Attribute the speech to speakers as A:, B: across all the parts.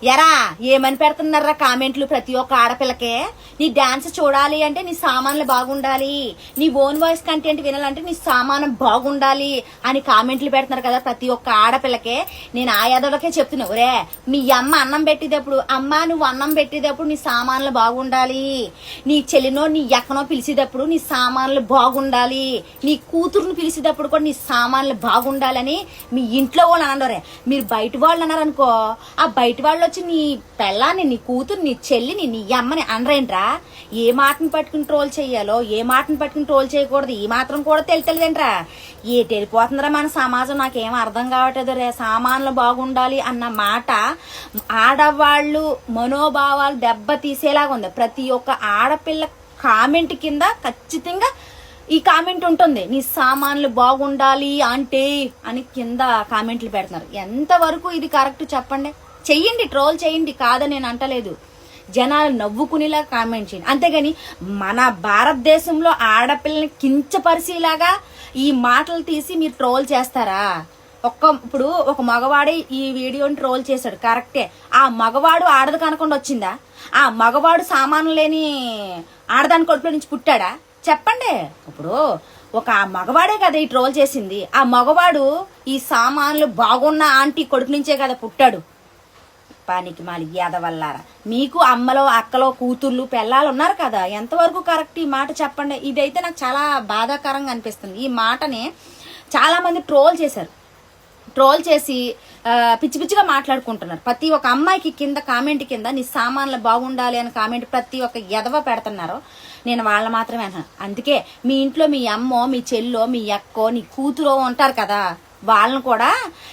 A: ఎరా ఏమని పెడుతున్నారా కామెంట్లు ప్రతి ఒక్క ఆడపిల్లకే? నీ డాన్స్ చూడాలి అంటే నీ సామాన్లు బాగుండాలి, నీ ఓన్ వాయిస్ కంటెంట్ వినాలంటే నీ సామానం బాగుండాలి అని కామెంట్లు పెడుతున్నారు కదా ప్రతి ఒక్క ఆడపిల్లకే. నేను ఆ యాదవులకే చెప్తున్నా, ఒరే మీ అమ్మ అన్నం పెట్టేటప్పుడు, అమ్మ నువ్వు అన్నం పెట్టేటప్పుడు నీ సామాన్లు బాగుండాలి, నీ చెల్లినో నీ ఎక్కనో పిలిచేటప్పుడు నీ సామాన్లు బాగుండాలి, నీ కూతురుని పిలిచేటప్పుడు కూడా నీ సామాన్లు బాగుండాలని మీ ఇంట్లో వాళ్ళు అన్నారే. మీరు బయట వాళ్ళు అన్నారనుకో, ఆ బయట వాళ్ళు వచ్చి నీ పెళ్ళాన్ని, నీ కూతురు, నీ చెల్లిని, నీ అమ్మని అనరేంట్రా? ఏ మాటను పట్టుకుని ట్రోల్ చెయ్యాలో, ఏ మాటను పట్టుకుని ట్రోల్ చేయకూడదు ఈ మాత్రం కూడా తెలియదేంట్రా? ఏటి వెళ్ళిపోతుందిరా మన సమాజం, నాకేం అర్థం కావట్లేదు రే. సామాన్లు బాగుండాలి అన్న మాట ఆడవాళ్ళు మనోభావాలు దెబ్బ తీసేలాగా ఉంది. ప్రతి ఒక్క ఆడపిల్ల కామెంట్ కింద ఖచ్చితంగా ఈ కామెంట్ ఉంటుంది, నీ సామాన్లు బాగుండాలి అంటే అని కింద కామెంట్లు పెడుతున్నారు. ఎంతవరకు ఇది కరెక్ట్ చెప్పండి? చెయ్యండి, ట్రోల్ చేయండి, కాదని నేను అంటలేదు. జనాలు నవ్వుకునేలా కామెంట్ చేయండి, అంతేగాని మన భారతదేశంలో ఆడపిల్లని కించపరిచేలాగా ఈ మాటలు తీసి మీరు ట్రోల్ చేస్తారా? ఇప్పుడు ఒక మగవాడే ఈ వీడియోని ట్రోల్ చేశాడు, కరెక్టే. ఆ మగవాడు ఆడది కనకుండా వచ్చిందా? ఆ మగవాడు సామాన్లు లేని ఆడదాని కొడుకులో నుంచి పుట్టాడా? చెప్పండి. ఇప్పుడు ఒక మగవాడే కదా ఈ ట్రోల్ చేసింది. ఆ మగవాడు ఈ సామాన్లు బాగున్న ఆంటీ కొడుకు నుంచే కదా పుట్టాడు. పానికి మాలి యాదవల్లారా, మీకు అమ్మలో అక్కలో కూతుర్లు పెళ్ళాలు ఉన్నారు కదా, ఎంతవరకు కరెక్ట్ ఈ మాట చెప్పండి? ఇదైతే నాకు చాలా బాధాకరంగా అనిపిస్తుంది. ఈ మాటని చాలా మంది ట్రోల్ చేశారు, ట్రోల్ చేసి పిచ్చి పిచ్చిగా మాట్లాడుకుంటున్నారు. ప్రతి ఒక్క అమ్మాయికి కింద కామెంట్ కింద నీ సామాన్లు బాగుండాలి అని కామెంట్ ప్రతి ఒక్క ఎదవ పెడుతున్నారు. నేను వాళ్ళ మాత్రమే అంటున్నాను. అందుకే మీ ఇంట్లో మీ అమ్మో, మీ చెల్లో, మీ అక్కో, నీ కూతురో ఉంటారు కదా, వాళ్ళని కూడా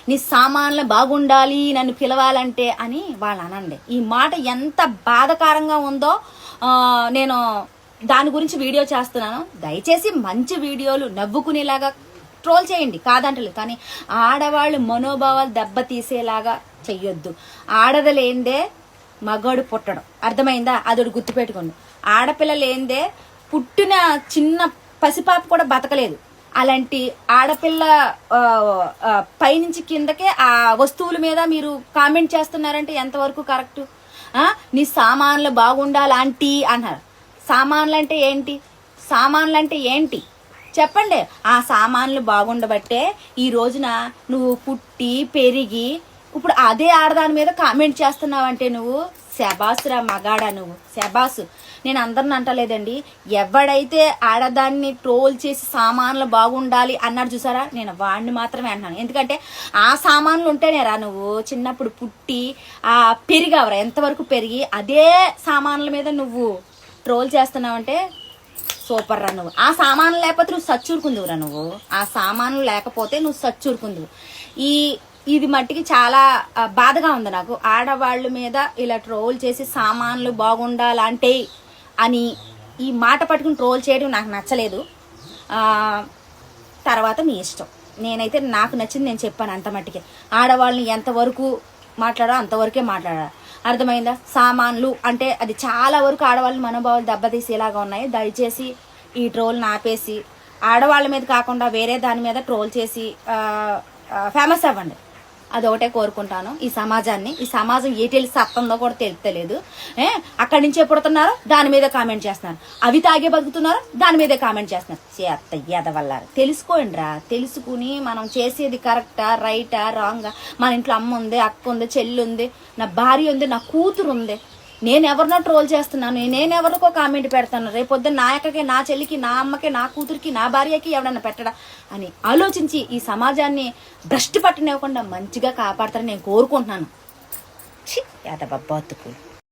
A: నీ సామాన్లు బాగుండాలి నన్ను పిలవాలంటే అని వాళ్ళు అనండి. ఈ మాట ఎంత బాధాకరంగా ఉందో నేను దాని గురించి వీడియో చేస్తున్నాను. దయచేసి మంచి వీడియోలు నవ్వుకునేలాగా ట్రోల్ చేయండి, కాదంటలేదు, కానీ ఆడవాళ్ళు మనోభావాలు దెబ్బతీసేలాగా చెయ్యొద్దు. ఆడది లేందే మగాడు పుట్టడం, అర్థమైందా? అదొడు గుర్తుపెట్టుకోండి. ఆడపిల్ల లేందే పుట్టిన చిన్న పసిపాప కూడా బతకలేదు. అలాంటి ఆడపిల్ల పైనుంచి కిందకే ఆ వస్తువుల మీద మీరు కామెంట్ చేస్తున్నారంటే ఎంతవరకు కరెక్ట్? నీ సామాన్లు బాగుండాలి ఆంటీ అన్నారు. సామాన్లు అంటే ఏంటి? సామాన్లు అంటే ఏంటి చెప్పండి? ఆ సామాన్లు బాగుండబట్టే ఈ రోజున నువ్వు పుట్టి పెరిగి ఇప్పుడు అదే ఆడదాని మీద కామెంట్ చేస్తున్నావంటే నువ్వు శబాసురా మగాడా, నువ్వు శబాసు. నేను అందరిని అంటలేదండి, ఎవడైతే ఆడదాన్ని ట్రోల్ చేసి సామాన్లు బాగుండాలి అన్నాడు చూసారా, నేను వాడిని మాత్రమే అంటున్నాను. ఎందుకంటే ఆ సామాన్లు ఉంటేనేరా నువ్వు చిన్నప్పుడు పుట్టి పెరిగావరా, ఎంతవరకు పెరిగి అదే సామాన్ల మీద నువ్వు ట్రోల్ చేస్తున్నావంటే సూపర్ రా నువ్వు. ఆ సామాన్లు లేకపోతే నువ్వు సచ్చూరుకుందువురా, నువ్వు ఆ సామాన్లు లేకపోతే నువ్వు సచ్చూరుకుందువు. ఇది మట్టికి చాలా బాధగా ఉంది నాకు. ఆడవాళ్ళ మీద ఇలా ట్రోల్ చేసి సామాన్లు బాగుండాలంటే అని ఈ మాట పట్టుకుని ట్రోల్ చేయడం నాకు నచ్చలేదు. తర్వాత మీ ఇష్టం. నేనైతే నాకు నచ్చింది నేను చెప్పాను అంత మట్టికే. ఆడవాళ్ళని ఎంతవరకు మాట్లాడాలో అంతవరకే మాట్లాడాలి, అర్థమైందా? సామాన్లు అంటే అది చాలా వరకు ఆడవాళ్ళని మనోభావాలు దెబ్బతీసేలాగా ఉన్నాయి. దయచేసి ఈ ట్రోల్ని ఆపేసి ఆడవాళ్ళ మీద కాకుండా వేరే దాని మీద ట్రోల్ చేసి ఫేమస్ అవ్వండి, అదొకటే కోరుకుంటాను. ఈ సమాజం ఏటెళ్ళి సత్తంలో కూడా తెలుపుతలేదు. అక్కడి నుంచే పుడుతున్నారు, దాని మీద కామెంట్ చేస్తున్నారు. అవి తాగే బతుకుతున్నారు, దాని మీదే కామెంట్ చేస్తున్నారు. ఎదవల్లారు, తెలుసుకోండి రా. తెలుసుకుని మనం చేసేది కరెక్టా రైటా రాంగా? మన ఇంట్లో అమ్మ ఉంది, అక్క ఉంది, చెల్లి ఉంది, నా భార్య ఉంది, నా కూతురు ఉంది. నేను ఎవరినో ట్రోల్ చేస్తున్నాను, నేను ఎవరికో కామెంట్ పెడతాను. రేపొద్దున నా అక్కకి, నా చెల్లికి, నా అమ్మకి, నా కూతురికి, నా భార్యకి ఎవడన్నా పెట్టడా అని ఆలోచించి ఈ సమాజాన్ని భ్రష్టు పట్టనివ్వకుండా మంచిగా కాపాడతారని నేను కోరుకుంటున్నాను. యాదవ బతుకులు.